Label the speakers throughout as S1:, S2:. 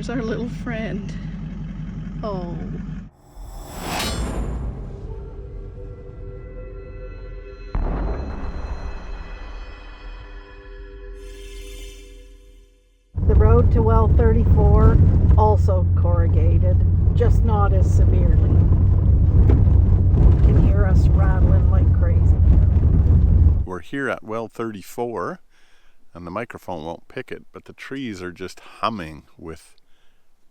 S1: There's our little friend. Oh. The road to well 34 also corrugated, just not as severely. You can hear us rattling like crazy.
S2: We're here at well 34, and the microphone won't pick it, but the trees are just humming with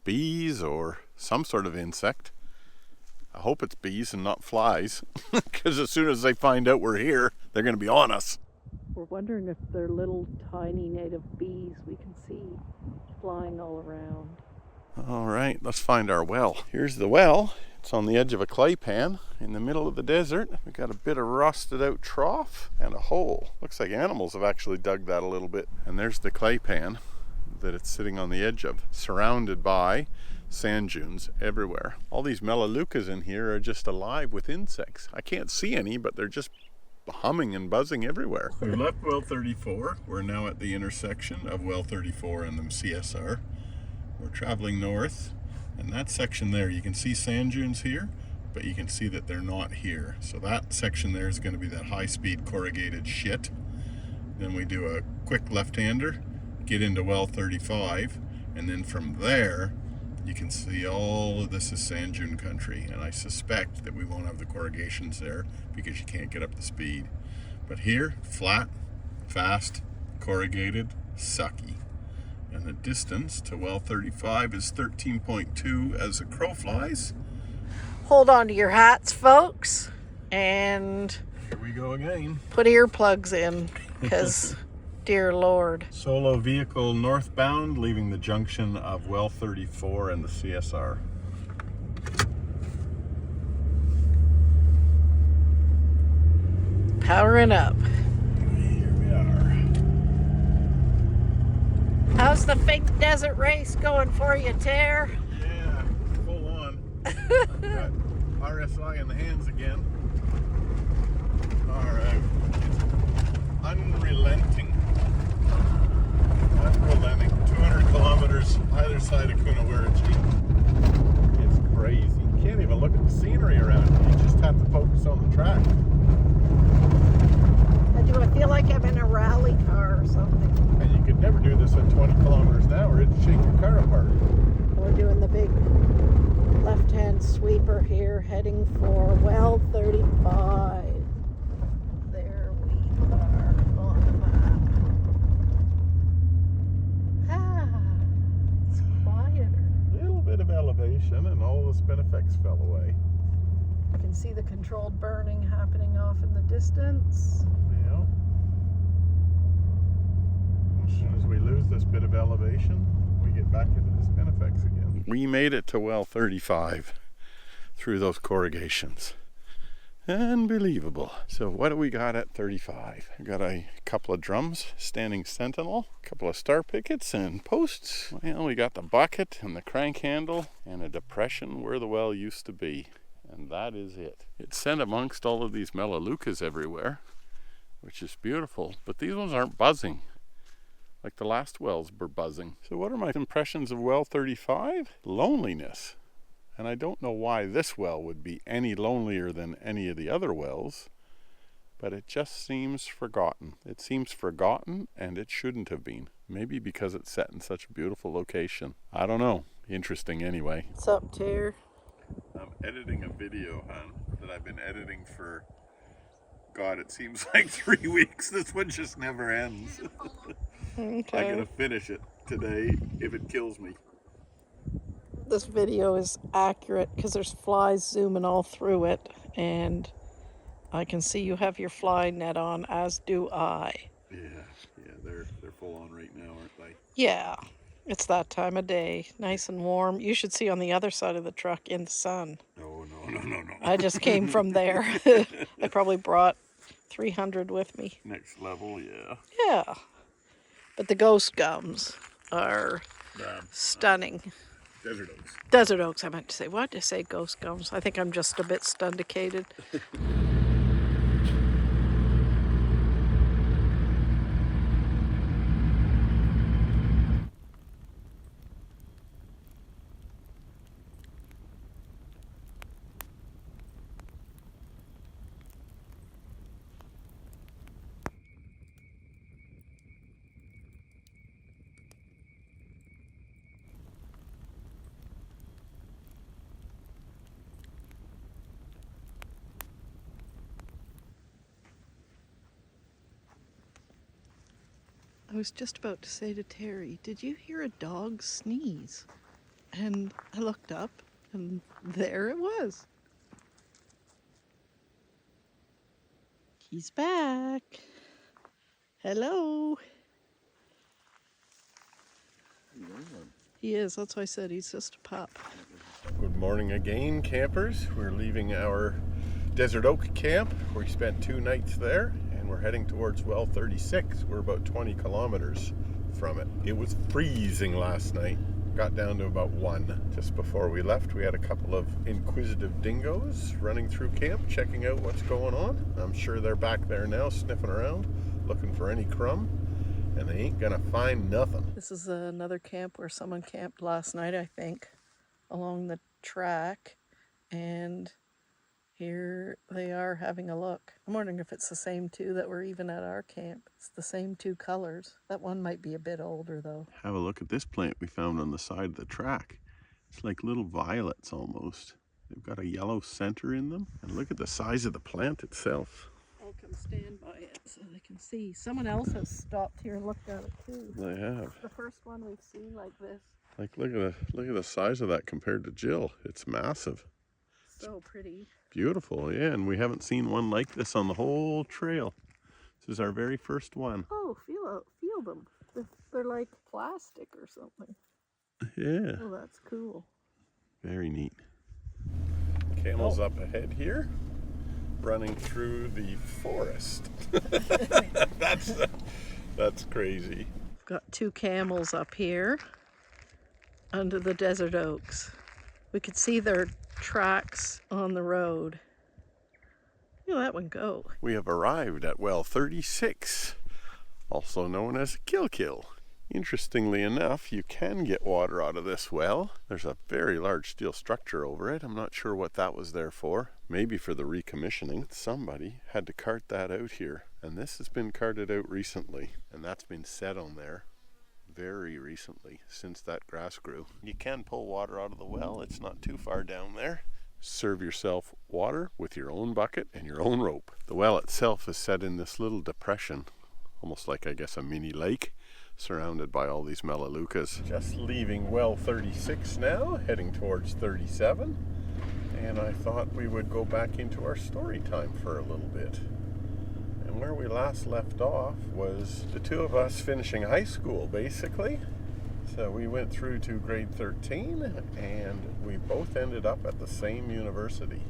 S2: bees or some sort of insect. I hope it's bees and not flies, because as soon as they find out we're here, they're going to be on us.
S1: We're wondering if they're little tiny native bees we can see flying all around.
S2: All right, let's find our well. Here's the well. It's on the edge of a clay pan in the middle of the desert. We got a bit of rusted out trough and a hole. Looks like animals have actually dug that a little bit. And there's the clay pan that it's sitting on the edge of, surrounded by sand dunes everywhere. All these melaleucas in here are just alive with insects. I can't see any, but they're just humming and buzzing everywhere. We left well 34. We're now at the intersection of well 34 and the CSR. We're traveling north, and that section there, you can see sand dunes here, but you can see that they're not here. So that section there is going to be that high-speed corrugated shit. Then we do a quick left-hander, get into well 35, and then from there, you can see all of this is sand dune country, and I suspect that we won't have the corrugations there because you can't get up the speed. But here, flat, fast, corrugated, sucky. And the distance to well 35 is 13.2 as the crow flies.
S1: Hold on to your hats, folks, and
S2: Here we go again.
S1: put earplugs in, because dear Lord.
S2: Solo vehicle northbound, leaving the junction of well 34 and the CSR.
S1: Powering up.
S2: Here we are.
S1: How's the fake desert race going for you, Tare?
S2: Yeah, full on. I've got RSI in the hands again. All right. It's unrelenting. Unrelenting. 200 kilometers either side of Kunawarachi. It's crazy. You can't even look at the scenery around you. You just have to focus on the track.
S1: Do I feel like I'm in a rally car or something?
S2: And you could never do this at 20 kilometers an hour. It'd shake your car apart.
S1: We're doing the big left-hand sweeper here, heading for well 35. There we are on the map. Ah, it's quieter.
S2: A little bit of elevation and all the spin effects fell away.
S1: You can see the controlled burning happening off in the distance.
S2: Yeah. As soon as we lose this bit of elevation, we get back into the spin effects again. We made it to well 35 through those corrugations. Unbelievable. So what do we got at 35? We got a couple of drums standing sentinel, a couple of star pickets and posts. Well, we got the bucket and the crank handle and a depression where the well used to be. And that is it. It's set amongst all of these melaleucas everywhere, which is beautiful, but these ones aren't buzzing like the last wells were buzzing. So what are my impressions of well 35? Loneliness. And I don't know why this well would be any lonelier than any of the other wells, but it just seems forgotten. It seems forgotten, and it shouldn't have been. Maybe because it's set in such a beautiful location. I don't know. Interesting anyway.
S1: What's up, Tare?
S2: I'm editing a video, hon, that I've been editing for, God, it seems like 3 weeks. This one just never ends.
S1: Okay.
S2: I'm gonna finish it today if it kills me.
S1: This video is accurate because there's flies zooming all through it, and I can see you have your fly net on, as do I.
S2: Yeah, they're full on right now, aren't they?
S1: Yeah, it's that time of day, nice and warm. You should see on the other side of the truck in the sun.
S2: No.
S1: I just came from there. I probably brought 300 with me.
S2: Next level, yeah.
S1: Yeah, but the ghost gums are stunning.
S2: Desert oaks.
S1: Desert oaks, I meant to say. What did I say? Ghost gums. I think I'm just a bit stundicated. I was just about to say to Terry, did you hear a dog sneeze? And I looked up, and there it was. He's back. Hello. He is. That's why I said he's just a pup.
S2: Good morning again, campers. We're leaving our Desert Oak camp. We spent 2 nights there, and we're heading towards well 36. We're about 20 kilometers from it. It was freezing last night. Got down to about 1. Just before we left, we had a couple of inquisitive dingoes running through camp, checking out what's going on. I'm sure they're back there now, sniffing around, looking for any crumb, and they ain't gonna find nothing.
S1: This is another camp where someone camped last night, I think, along the track, and here they are having a look. I'm wondering if it's the same two that were even at our camp. It's the same 2 colors. That one might be a bit older though.
S2: Have a look at this plant we found on the side of the track. It's like little violets almost. They've got a yellow center in them, and look at the size of the plant itself.
S1: I'll come stand by it so they can see. Someone else has stopped here and looked at it too.
S2: They have.
S1: The first one we've seen like this.
S2: Like look at the size of that compared to Jill. It's massive.
S1: So pretty.
S2: Beautiful, yeah, and we haven't seen one like this on the whole trail. This is our very first one.
S1: Oh, feel them. They're like plastic or something.
S2: Yeah.
S1: Oh, that's cool.
S2: Very neat. Camels up ahead here, running through the forest. That's crazy.
S1: Got 2 camels up here under the desert oaks. We could see their tracks on the road. Look at that one go.
S2: We have arrived at well 36, also known as Kill. Interestingly enough, you can get water out of this well. There's a very large steel structure over it. I'm not sure what that was there for. Maybe for the recommissioning. Somebody had to cart that out here, and this has been carted out recently, and that's been set on there very recently, since that grass grew. You can pull water out of the well. It's not too far down there. Serve yourself water with your own bucket and your own rope. The well itself is set in this little depression, almost like, I guess, a mini lake, surrounded by all these melaleucas. Just leaving well 36 now, heading towards 37, and I thought we would go back into our story time for a little bit. And where we last left off was the 2 of us finishing high school, basically. So we went through to grade 13, and we both ended up at the same university.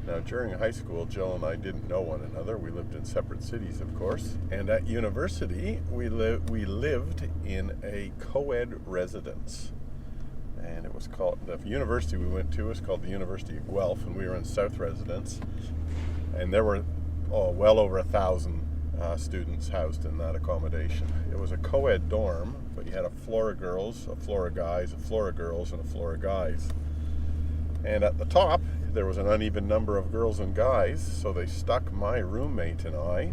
S2: Now, during high school, Jill and I didn't know one another. We lived in separate cities, of course. And at university, we lived in a co-ed residence. And it was called, the university we went to was called the University of Guelph, and we were in South Residence. And there were well over 1,000 students housed in that accommodation. It was a co-ed dorm, but you had a floor of girls, a floor of guys, a floor of girls, and a floor of guys. And at the top, there was an uneven number of girls and guys, so they stuck my roommate and I,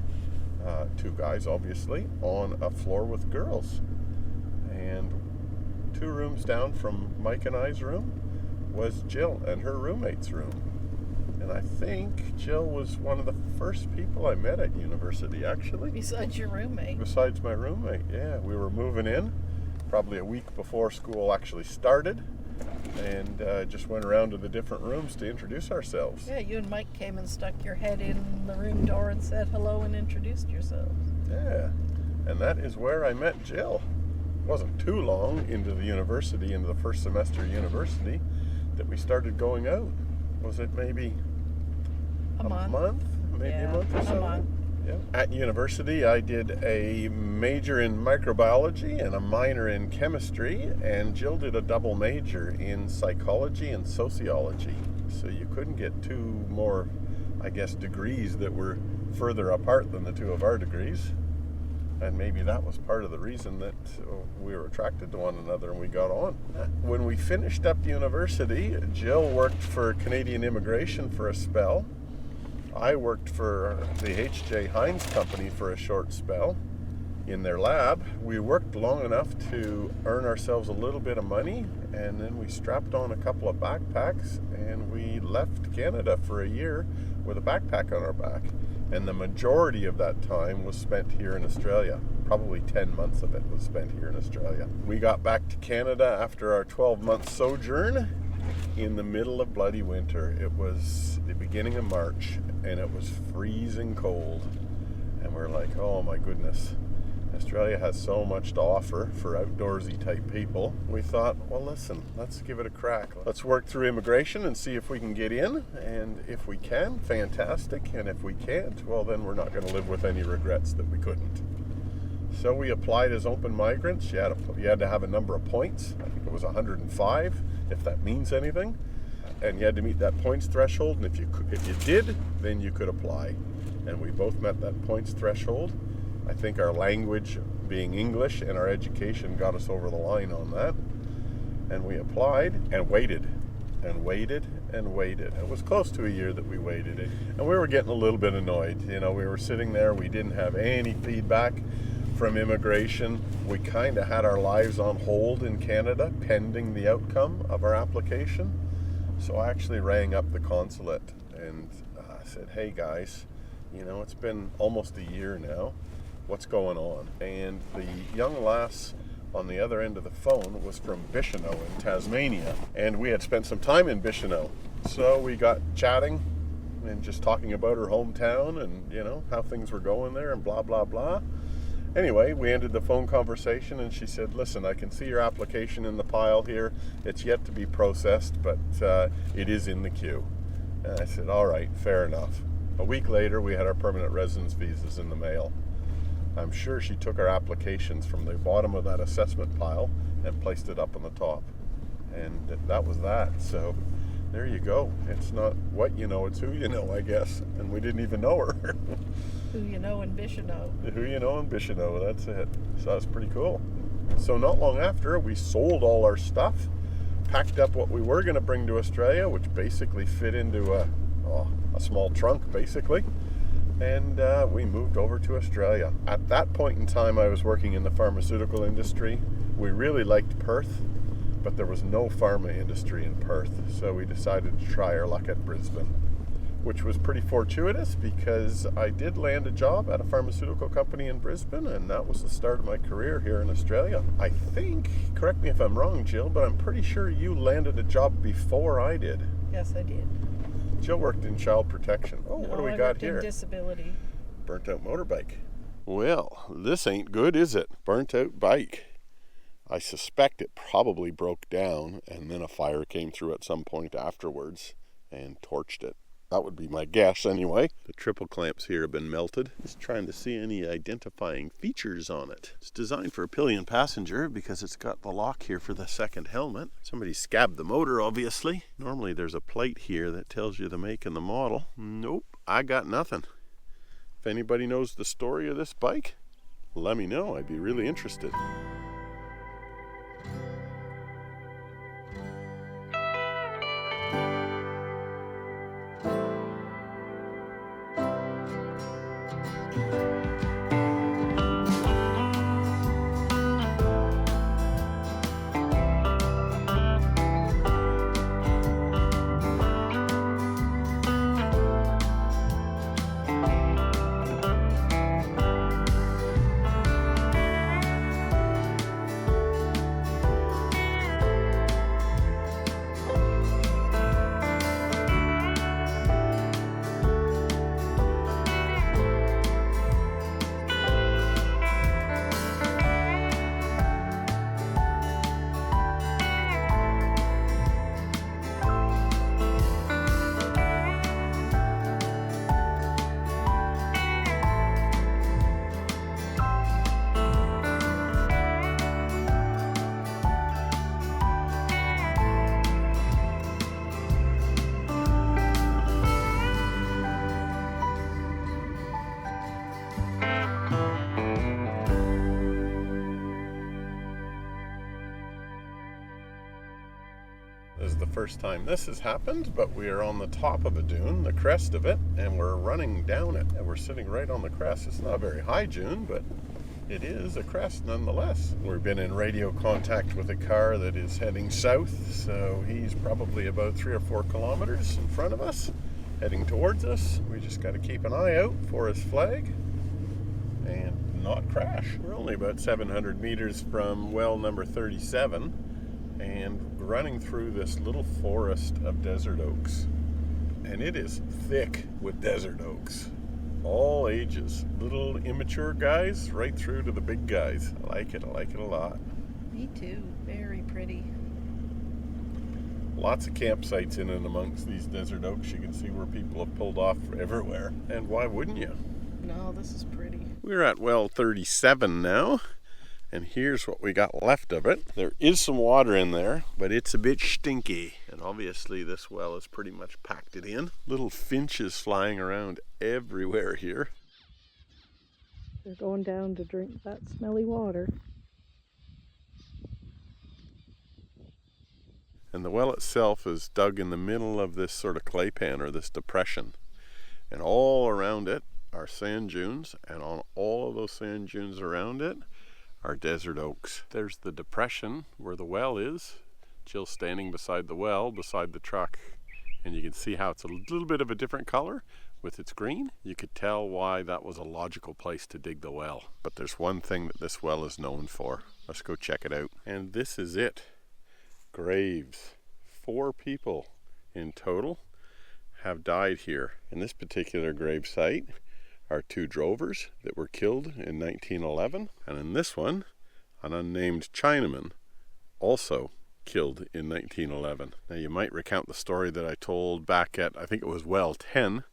S2: 2 guys obviously, on a floor with girls. And 2 rooms down from Mike and I's room was Jill and her roommate's room. And I think Jill was one of the first people I met at university, actually.
S1: Besides your roommate.
S2: Besides my roommate, yeah. We were moving in probably a week before school actually started, and just went around to the different rooms to introduce ourselves.
S1: Yeah, you and Mike came and stuck your head in the room door and said hello and introduced yourselves.
S2: Yeah, and that is where I met Jill. It wasn't too long into the university, into the first semester of university, that we started going out. Was it maybe a month? Maybe a month or so?
S1: A month.
S2: Yeah. At university, I did a major in microbiology and a minor in chemistry, and Jill did a double major in psychology and sociology. So you couldn't get 2 more, I guess, degrees that were further apart than the 2 of our degrees. And maybe that was part of the reason that we were attracted to one another and we got on. When we finished up university, Jill worked for Canadian Immigration for a spell. I worked for the H.J. Heinz Company for a short spell in their lab. We worked long enough to earn ourselves a little bit of money, and then we strapped on a couple of backpacks and we left Canada for a year with a backpack on our back. And the majority of that time was spent here in Australia. probably 10 months of it was spent here in Australia. We got back to Canada after our 12-month sojourn in the middle of bloody winter. It was the beginning of March, and it was freezing cold. And we're like, oh my goodness, Australia has so much to offer for outdoorsy type people. We thought, well, listen, let's give it a crack. Let's work through immigration and see if we can get in. And if we can, fantastic. And if we can't, well, then we're not going to live with any regrets that we couldn't. So we applied as open migrants. You had to have a number of points. I think it was 105, if that means anything. And you had to meet that points threshold. And if you did, then you could apply. And we both met that points threshold. I think our language being English and our education got us over the line on that. And we applied and waited and waited and waited. It was close to a year that we waited. And we were getting a little bit annoyed. You know, we were sitting there. We didn't have any feedback from immigration. We kind of had our lives on hold in Canada pending the outcome of our application. So I actually rang up the consulate and said, hey guys, you know, it's been almost a year now. What's going on? And the young lass on the other end of the phone was from Bicheno in Tasmania. And we had spent some time in Bicheno. So we got chatting and just talking about her hometown and, you know, how things were going there and blah, blah, blah. Anyway, we ended the phone conversation and she said, listen, I can see your application in the pile here. It's yet to be processed, but it is in the queue. And I said, all right, fair enough. A week later, we had our permanent residence visas in the mail. I'm sure she took our applications from the bottom of that assessment pile and placed it up on the top. And that was that. So there you go. It's not what you know, it's who you know, I guess. And we didn't even know her.
S1: Who you know in Bicheno.
S2: Who you know in Bicheno, that's it. So that's pretty cool. So not long after, we sold all our stuff, packed up what we were going to bring to Australia, which basically fit into a small trunk, basically. And we moved over to Australia. At that point in time, I was working in the pharmaceutical industry. We really liked Perth, but there was no pharma industry in Perth. So we decided to try our luck at Brisbane, which was pretty fortuitous because I did land a job at a pharmaceutical company in Brisbane, and that was the start of my career here in Australia. I think, correct me if I'm wrong, Jill, but I'm pretty sure you landed a job before I did.
S1: Yes, I did.
S2: Jill worked in child protection. Oh,
S1: No,
S2: what do we
S1: I
S2: got
S1: worked
S2: here?
S1: in disability.
S2: Burnt out motorbike. Well, this ain't good, is it? Burnt out bike. I suspect it probably broke down and then a fire came through at some point afterwards and torched it. That would be my guess anyway. The triple clamps here have been melted. Just trying to see any identifying features on it. It's designed for a pillion passenger because it's got the lock here for the second helmet. Somebody scabbed the motor, obviously. Normally there's a plate here that tells you the make and the model. Nope, I got nothing. If anybody knows the story of this bike, let me know. I'd be really interested. This is the first time this has happened, but we are on the top of a dune, the crest of it, and we're running down it, and we're sitting right on the crest. It's not a very high dune, but it is a crest nonetheless. We've been in radio contact with a car that is heading south, so he's probably about 3 or 4 kilometers in front of us, heading towards us. We just got to keep an eye out for his flag, and not crash. We're only about 700 meters from well number 37 and running through this little forest of desert oaks. And it is thick with desert oaks. All ages. Little immature guys right through to the big guys. I like it a lot.
S1: Me too. Very pretty.
S2: Lots of campsites in and amongst these desert oaks. You can see where people have pulled off everywhere. And why wouldn't you?
S1: No, this is pretty.
S2: We're at well 37 now. And here's what we got left of it. There is some water in there, but it's a bit stinky. And obviously this well has pretty much packed it in. Little finches flying around everywhere here.
S1: They're going down to drink that smelly water.
S2: And the well itself is dug in the middle of this sort of clay pan or this depression. And all around it are sand dunes, and on all of those sand dunes around it are desert oaks. There's the depression where the well is. Jill's standing beside the well, beside the truck, and you can see how it's a little bit of a different color with its green. You could tell why that was a logical place to dig the well. But there's one thing that this well is known for. Let's go check it out. And this is it. Graves. 4 people in total have died here. In this particular grave site are 2 drovers that were killed in 1911, and in this one, an unnamed Chinaman, also killed in 1911. Now you might recount the story that I told back at, I think it was well 10,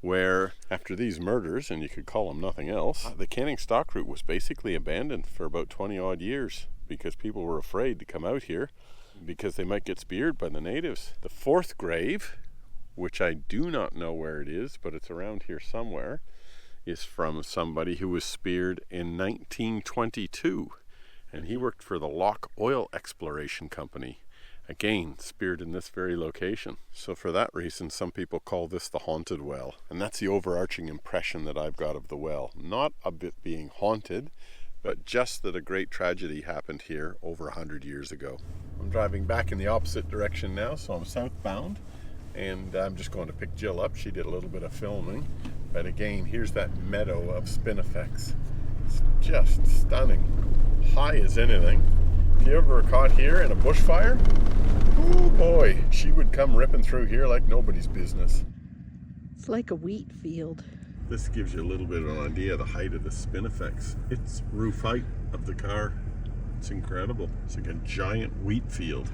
S2: where after these murders, and you could call them nothing else, the canning stock route was basically abandoned for about 20 odd years because people were afraid to come out here because they might get speared by the natives. The 4th grave, which I do not know where it is, but it's around here somewhere, is from somebody who was speared in 1922. And he worked for the Lock Oil Exploration Company. Again, speared in this very location. So for that reason, some people call this the haunted well. And that's the overarching impression that I've got of the well. Not a bit being haunted, but just that a great tragedy happened here over 100 years ago. I'm driving back in the opposite direction now, so I'm southbound. And I'm just going to pick Jill up. She did a little bit of filming. But again, here's that meadow of spinifex. It's just stunning. High as anything. If you ever were caught here in a bushfire, oh boy, she would come ripping through here like nobody's business.
S1: It's like a wheat field.
S2: This gives you a little bit of an idea of the height of the spinifex. It's roof height of the car. It's incredible. It's like a giant wheat field.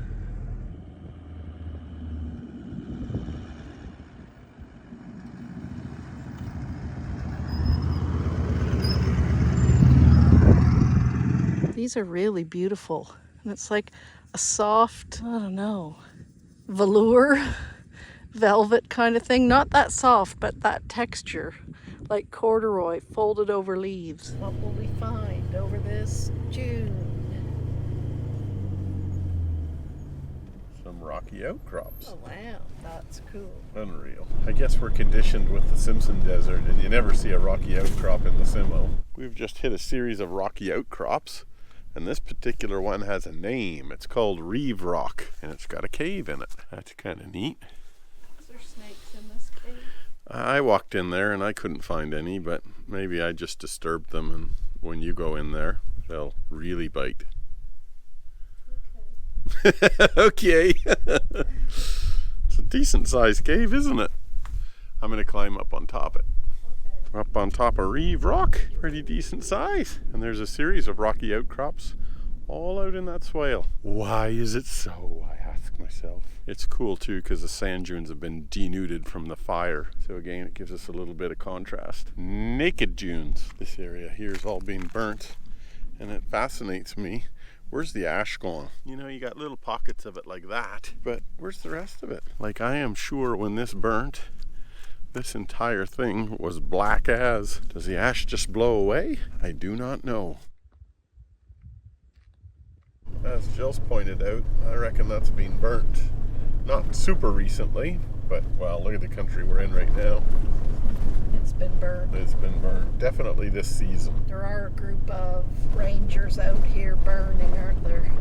S1: These are really beautiful. And it's like a soft, I don't know, velour, velvet kind of thing. Not that soft, but that texture, like corduroy folded over leaves. What will we find over this dune?
S2: Some rocky outcrops.
S1: Oh wow, that's cool.
S2: Unreal. I guess we're conditioned with the Simpson Desert and you never see a rocky outcrop in the Simo. We've just hit a series of rocky outcrops. And this particular one has a name. It's called Reeve Rock, and it's got a cave in it. That's kind of neat.
S1: Is there snakes in this cave?
S2: I walked in there and I couldn't find any, but maybe I just disturbed them, and when you go in there, they'll really bite. Okay. It's a decent sized cave, isn't it? I'm going to climb up on top of it. Up on top of Reeve Rock, pretty decent size. And there's a series of rocky outcrops all out in that swale. Why is it so, I ask myself. It's cool too because the sand dunes have been denuded from the fire. So again, it gives us a little bit of contrast. Naked dunes. This area here is all being burnt, and it fascinates me. Where's the ash gone? You know, you got little pockets of it like that, but where's the rest of it? Like, I am sure when this burnt, this entire thing was black as. Does the ash just blow away? I do not know. As Jill's pointed out, I reckon that's been burnt. Not super recently, but well, look at the country we're in right now.
S1: It's been burned.
S2: It's been burnt. Definitely this season.
S1: There are a group of rangers out here burning, aren't there?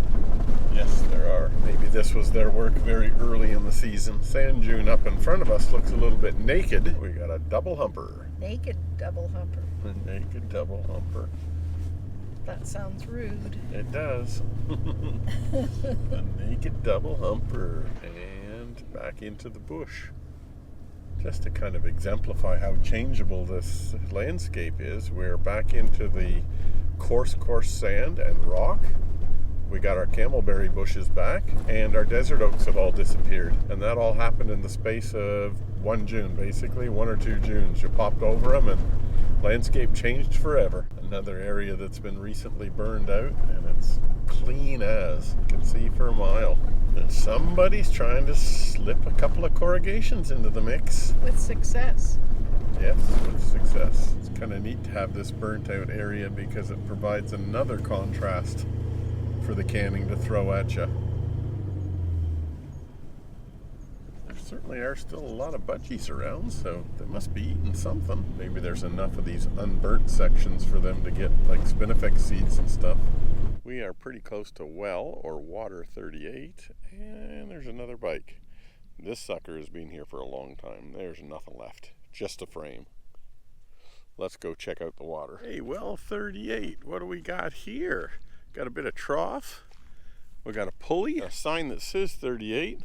S2: Yes, there are. Maybe this was their work very early in the season. Sand dune up in front of us looks a little bit naked. We got a double humper.
S1: naked double humper.
S2: A naked double humper.
S1: That sounds rude.
S2: It does. A naked double humper. And back into the bush. Just to kind of exemplify how changeable this landscape is, we're back into the coarse sand and rock. We got our camelberry bushes back, and our desert oaks have all disappeared. And that all happened in the space of 1 June, basically, 1 or 2 Junes. You popped over them and landscape changed forever. Another area that's been recently burned out, and it's clean as. You can see for a mile. And somebody's trying to slip a couple of corrugations into the mix.
S1: With success.
S2: Yes, with success. It's kind of neat to have this burnt out area because it provides another contrast for the canning to throw at you. There certainly are still a lot of budgies around, so they must be eating something. Maybe there's enough of these unburnt sections for them to get like spinifex seeds and stuff. We are pretty close to well or water 38, and there's another bike. This sucker has been here for a long time. There's nothing left, just a frame. Let's go check out the water. Hey, well 38, what do we got here? Got a bit of trough, we got a pulley, a sign that says 38,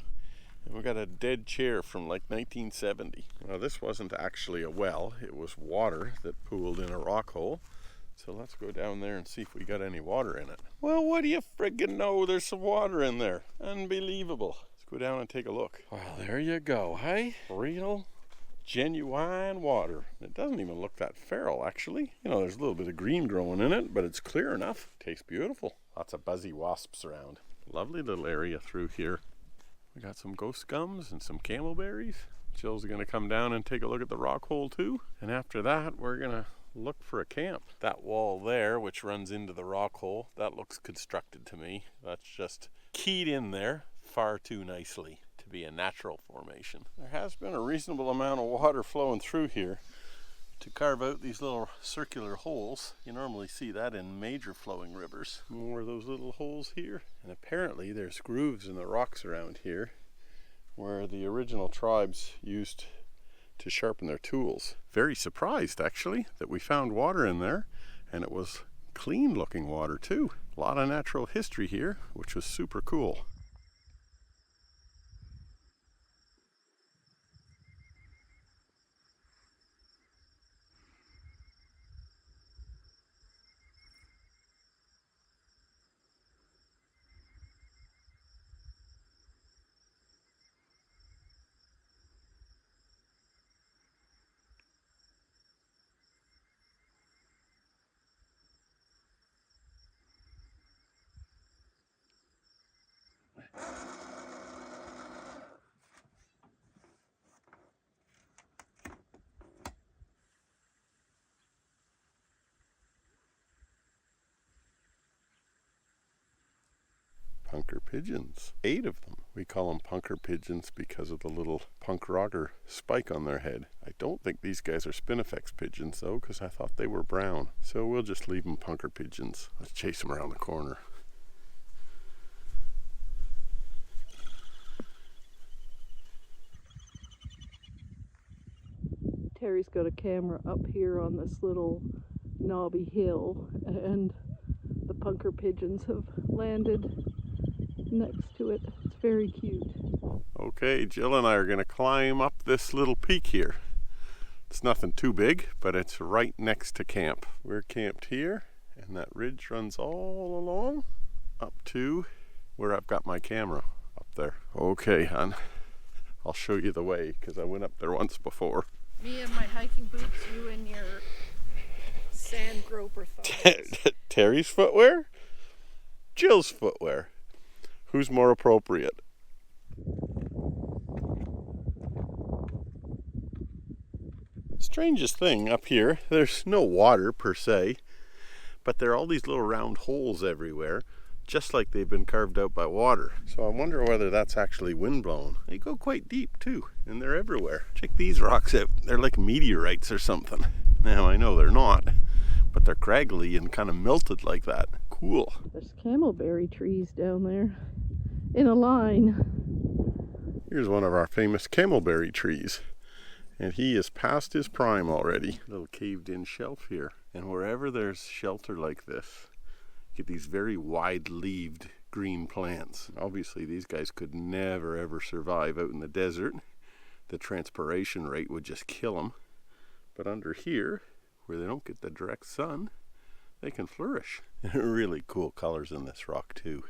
S2: and we got a dead chair from like 1970. Now this wasn't actually a well, it was water that pooled in a rock hole. So let's go down there and see if we got any water in it. Well, what do you friggin' know? There's some water in there. Unbelievable. Let's go down and take a look. Well, there you go, hey? Real, genuine water. It doesn't even look that feral, actually. You know, there's a little bit of green growing in it, but it's clear enough. Tastes beautiful. Lots of buzzy wasps around. Lovely little area through here. We got some ghost gums and some camelberries. Jill's gonna come down and take a look at the rock hole too. And after that, we're gonna look for a camp. That wall there, which runs into the rock hole, that looks constructed to me. That's just keyed in there far too nicely to be a natural formation. There has been a reasonable amount of water flowing through here to carve out these little circular holes. You normally see that in major flowing rivers. More of those little holes here. And apparently there's grooves in the rocks around here where the original tribes used to sharpen their tools. Very surprised actually that we found water in there, and it was clean looking water too. A lot of natural history here, which was super cool. Punker pigeons. 8 of them. We call them punker pigeons because of the little punk rocker spike on their head. I don't think these guys are spinifex pigeons though, because I thought they were brown. So we'll just leave them punker pigeons. Let's chase them around the corner.
S1: Terry's got a camera up here on this little knobby hill, and the punker pigeons have landed next to it. It's very cute. Okay, Jill and I are going to climb up this little peak here. It's nothing too big, but it's right next to camp. We're camped here, and that ridge runs all along up to where I've got my camera up there. Okay, hon, I'll show you the way because I went up there once before. Me in my hiking boots, you in your sand groper thongs. Terry's footwear? Jill's footwear. Who's more appropriate? Strangest thing up here, there's no water per se, but there are all these little round holes everywhere, just like they've been carved out by water. So I wonder whether that's actually windblown. They go quite deep too, and they're everywhere. Check these rocks out. They're like meteorites or something. Now I know they're not, but they're craggly and kind of melted like that. Cool. There's camelberry trees down there in a line. Here's one of our famous camelberry trees.
S2: And he is past his prime already. Little caved in shelf here. And wherever there's shelter like this, you get these very wide-leaved green plants. Obviously these guys could never ever survive out in the desert. The transpiration rate would just kill them. But under here, where they don't get the direct sun, they can flourish. Really cool colors in this rock too.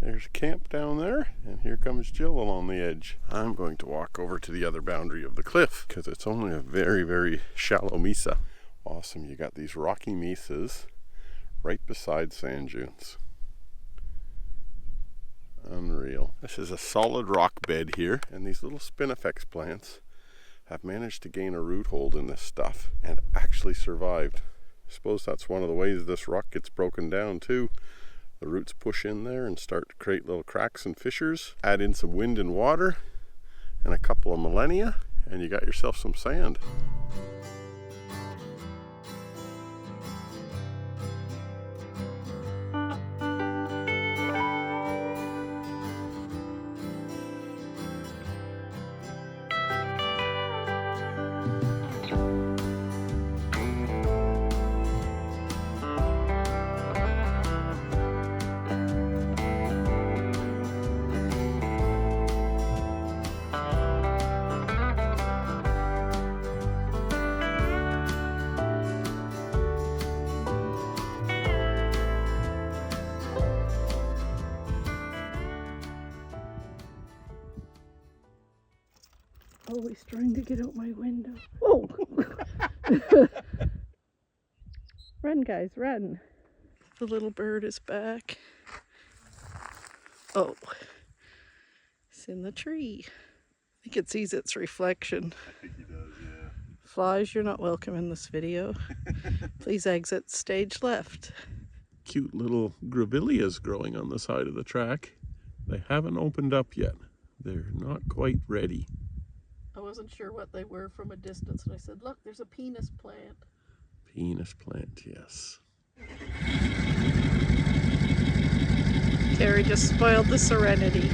S2: There's a camp down there, and here comes Jill along the edge. I'm going to walk over to the other boundary of the cliff because it's only a very, very shallow mesa. Awesome, you got these rocky mesas right beside sand dunes. Unreal. This is a solid rock bed here, and these little spinifex plants have managed to gain a root hold in this stuff and actually survived. I suppose that's one of the ways this rock gets broken down too. The roots push in there and start to create little cracks and fissures. Add in some wind and water and a couple of millennia, and you got yourself some sand.
S1: Always trying to get out my window. Whoa! Run, guys, run. The little bird is back. Oh, it's in the tree. I think it sees its reflection.
S2: I think he does, yeah.
S1: Flies, you're not welcome in this video. Please exit stage left.
S2: Cute little grevilleas growing on the side of the track. They haven't opened up yet. They're not quite ready.
S1: I wasn't sure what they were from a distance, and I said, look, there's a penis plant.
S2: Penis plant, yes.
S1: Carrie just spoiled the serenity.